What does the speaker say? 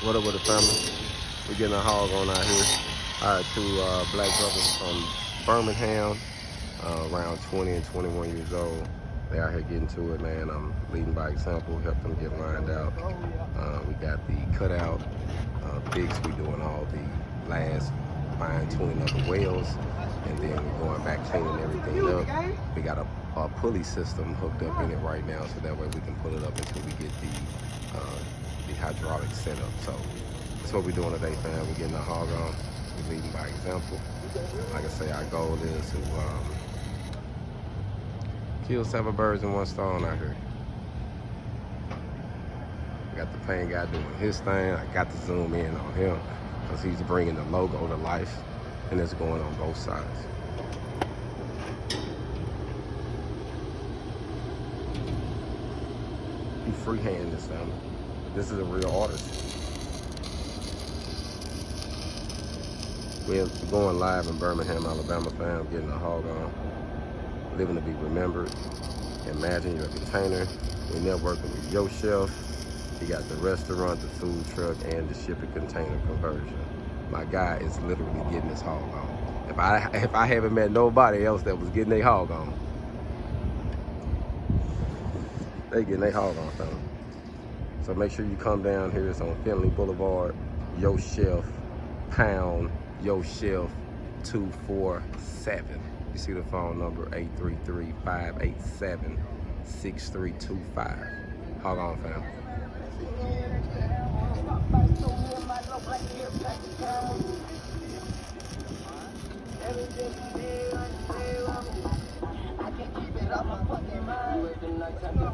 What up with the family? We getting a hog on out here. All right, two black brothers from Birmingham, around 20 and 21 years old. They out here getting to it, man. I'm leading by example, help them get lined out. We got the cutout fix. We doing all the last fine tuning of the welds, and then we're going back cleaning everything up. We got a pulley system hooked up in it right now, so that way we can pull it up until we get the hydraulic setup. So that's what we're doing today, fam. We're getting the hog on. We're leading by example. Like I say, our goal is to kill 7 birds in 1 stone out here. We got the paint guy doing his thing. I got to zoom in on him because he's bringing the logo to life, and it's going on both sides. He freehand this family. This is a real artist. We're going live in Birmingham, Alabama, fam, getting a hog on. Living to be remembered. Imagine you're a container. We're networking with your chef. You got the restaurant, the food truck, and the shipping container conversion. My guy is literally getting his hog on. If I haven't met nobody else that was getting their hog on, they getting their hog on, fam. So make sure you come down here. It's on Finley Boulevard. Yo Chef, pound Yo Chef 247. You see the phone number 833-587-6325. Hog on, fam.